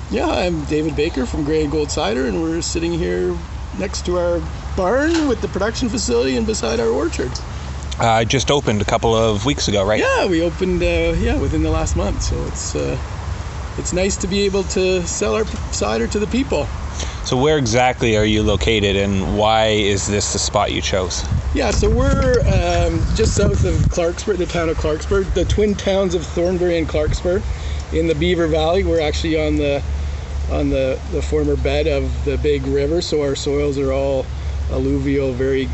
Yeah, I'm David Baker from Grey and Gold Cider, and we're sitting here next to our barn with the production facility and beside our orchard. Just opened a couple of weeks ago, right? Yeah, we opened within the last month, so it's nice to be able to sell our cider to the people. So where exactly are you located, and why is this the spot you chose? Yeah, so we're just south of Clarksburg, the town of Clarksburg, the twin towns of Thornbury and Clarksburg in the Beaver Valley. We're actually on the former bed of the big river, so our soils are all alluvial, very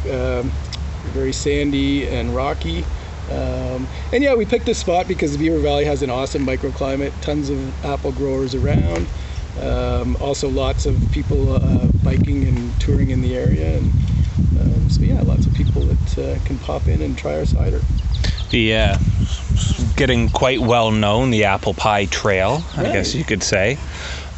sandy and rocky. And yeah, we picked this spot because the Beaver Valley has an awesome microclimate, tons of apple growers around, also lots of people biking and touring in the area, and so yeah, lots of people that can pop in and try our cider. The getting quite well known, the Apple Pie Trail, I guess you could say.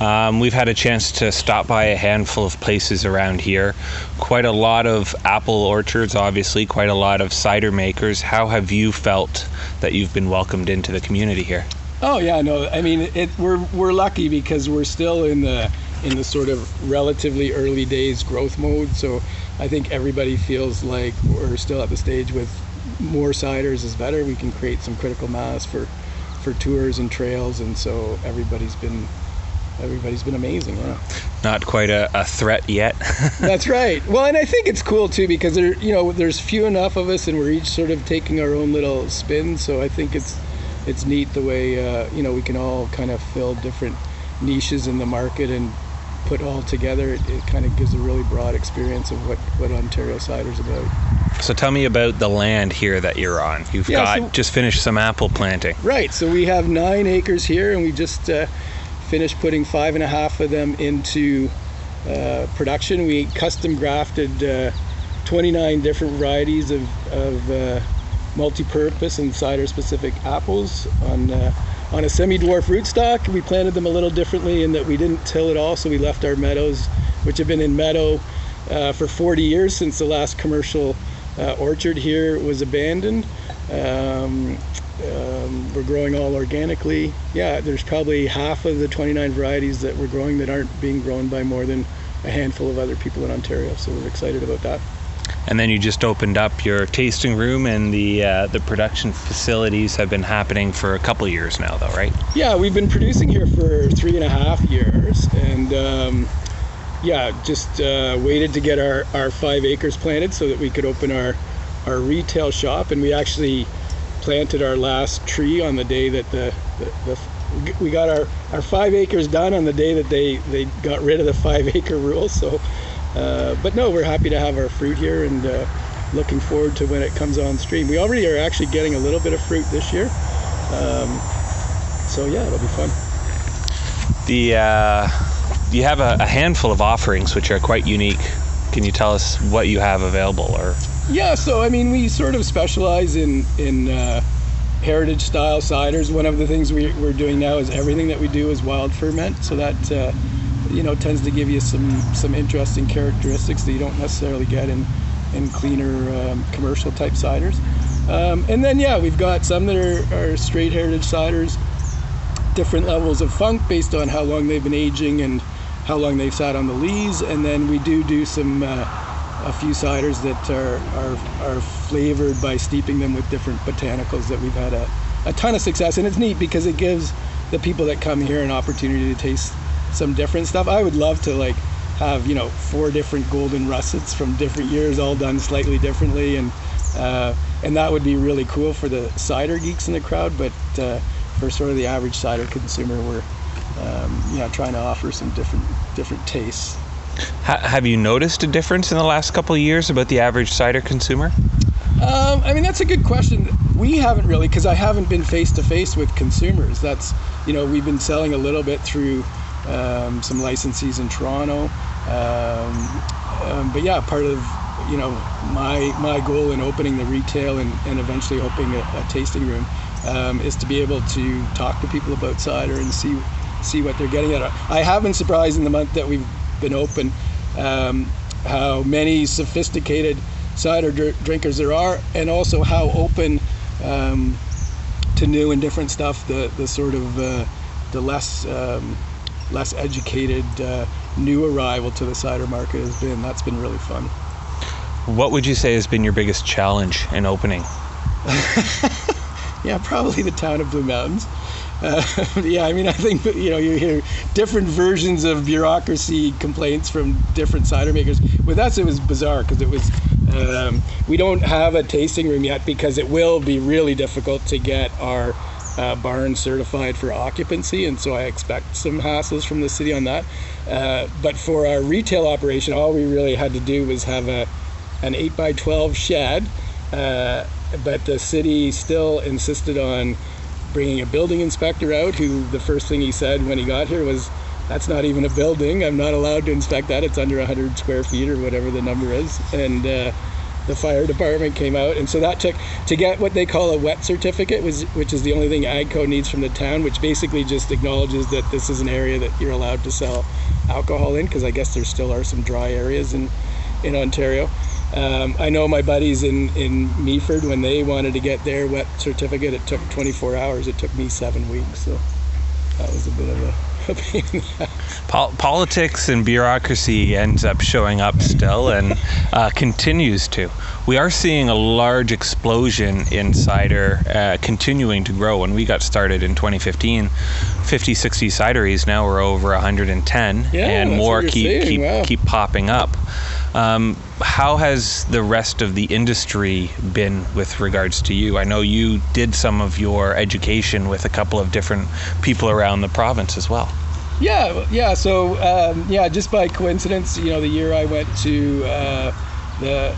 We've had a chance to stop by a handful of places around here. Quite a lot of apple orchards, obviously, quite a lot of cider makers. How have you felt that you've been welcomed into the community here? Oh yeah, no, I mean, we're lucky because we're still in the sort of relatively early days growth mode. So I think everybody feels like we're still at the stage with more ciders is better. We can create some critical mass for tours and trails, and so everybody's been amazing. Yeah. Not quite a threat yet. That's right. Well, and I think it's cool too because there's few enough of us, and we're each sort of taking our own little spin. So I think it's neat the way we can all kind of fill different niches in the market and put all together. It kind of gives a really broad experience of what Ontario cider's about. So tell me about the land here that you're on. You've just finished some apple planting. Right. So we have 9 acres here, and we just finished putting 5.5 of them into production. We custom grafted 29 different varieties of multi-purpose and cider-specific apples on a semi-dwarf rootstock. We planted them a little differently in that we didn't till it all, so we left our meadows, which have been in meadow for 40 years since the last commercial orchard here was abandoned. We're growing all organically. Yeah, there's probably half of the 29 varieties that we're growing that aren't being grown by more than a handful of other people in Ontario, so we're excited about that. And then you just opened up your tasting room, and the production facilities have been happening for a couple of years now, though, right? Yeah, we've been producing here for 3.5 years, and just waited to get our 5 acres planted so that we could open our retail shop. And we actually planted our last tree on the day that we got our 5 acres done on the day that they got rid of the 5-acre rule. So but no, we're happy to have our fruit here, and looking forward to when it comes on stream. We already are actually getting a little bit of fruit this year, so yeah, it'll be fun. You have a handful of offerings which are quite unique. Can you tell us what you have available? Or yeah, so I mean, we sort of specialize in heritage style ciders. One of the things we're doing now is everything that we do is wild ferment, so that tends to give you some interesting characteristics that you don't necessarily get in cleaner commercial type ciders. And then we've got some that are straight heritage ciders, different levels of funk based on how long they've been aging and how long they've sat on the lees. And then we do some a few ciders that are flavored by steeping them with different botanicals that we've had a ton of success. And it's neat because it gives the people that come here an opportunity to taste some different stuff. I would love to have 4 different golden russets from different years, all done slightly differently, and that would be really cool for the cider geeks in the crowd. But for sort of the average cider consumer, we're trying to offer some different tastes. Have you noticed a difference in the last couple of years about the average cider consumer? I mean, that's a good question. We haven't really, because I haven't been face to face with consumers. That's we've been selling a little bit through some licensees in Toronto, but yeah, part of my goal in opening the retail and eventually opening a tasting room is to be able to talk to people about cider and see what they're getting at. I have been surprised in the month that we've been open how many sophisticated cider drinkers there are, and also how open to new and different stuff the sort of the less less educated new arrival to the cider market has been. That's been really fun. What would you say has been your biggest challenge in opening? Yeah, probably the town of Blue Mountains. Yeah, I mean, I think, you know, you hear different versions of bureaucracy complaints from different cider makers. With us, it was bizarre because it was, we don't have a tasting room yet because it will be really difficult to get our barn certified for occupancy, and so I expect some hassles from the city on that. But for our retail operation, all we really had to do was have an 8x12 shed, but the city still insisted on bringing a building inspector out, who the first thing he said when he got here was, "That's not even a building. I'm not allowed to inspect that. It's under 100 square feet," or whatever the number is. And the fire department came out, and so that took, to get what they call a wet certificate, which is the only thing AGCO needs from the town, which basically just acknowledges that this is an area that you're allowed to sell alcohol in, because I guess there still are some dry areas in Ontario. I know my buddies in Meaford, when they wanted to get their wet certificate, it took 24 hours. It took me 7 weeks, so that was a bit of a pain in the ass. Politics and bureaucracy ends up showing up still, and continues to. We are seeing a large explosion in cider, continuing to grow. When we got started in 2015, 50, 60 cideries, now we're over 110, Yeah, and that's more what you're saying. Wow. keep popping up. How has the rest of the industry been with regards to you? I know you did some of your education with a couple of different people around the province as well. Yeah. So just by coincidence, you know, the year I went to the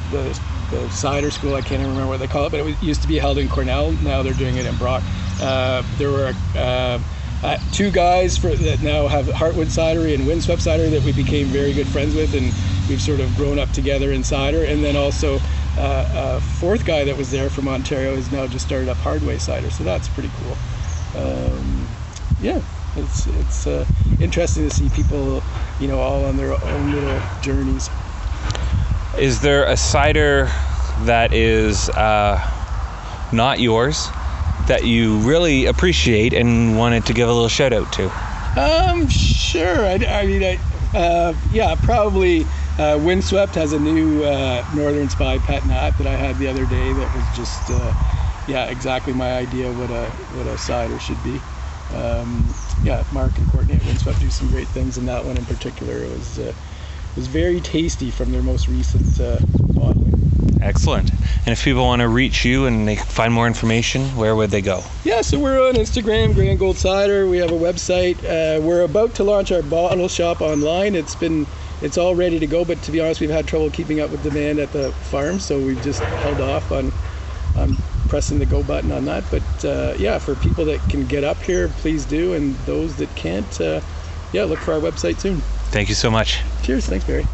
cider school, I can't even remember what they call it, but it used to be held in Cornell. Now they're doing it in Brock. There were two guys that now have Heartwood Cidery and Windswept Cider that we became very good friends with, and we've sort of grown up together in cider. And then also a fourth guy that was there from Ontario has now just started up Hardway Cider, so that's pretty cool. It's interesting to see people, you know, all on their own little journeys. Is there a cider that is not yours that you really appreciate and wanted to give a little shout out to? Sure. Probably Windswept has a new Northern Spy Pet Nat that I had the other day that was just exactly my idea what a cider should be. Mark and Courtney at Windswept do some great things, and that one in particular was very tasty from their most recent bottling. Excellent. And if people want to reach you and they find more information, where would they go? Yeah, so we're on Instagram, Grand Gold Cider. We have a website. We're about to launch our bottle shop online. It's all ready to go, but to be honest, we've had trouble keeping up with demand at the farm, so we've just held off on pressing the go button on that. But for people that can get up here, please do, and those that can't, look for our website soon. Thank you so much. Cheers. Thanks, Barry.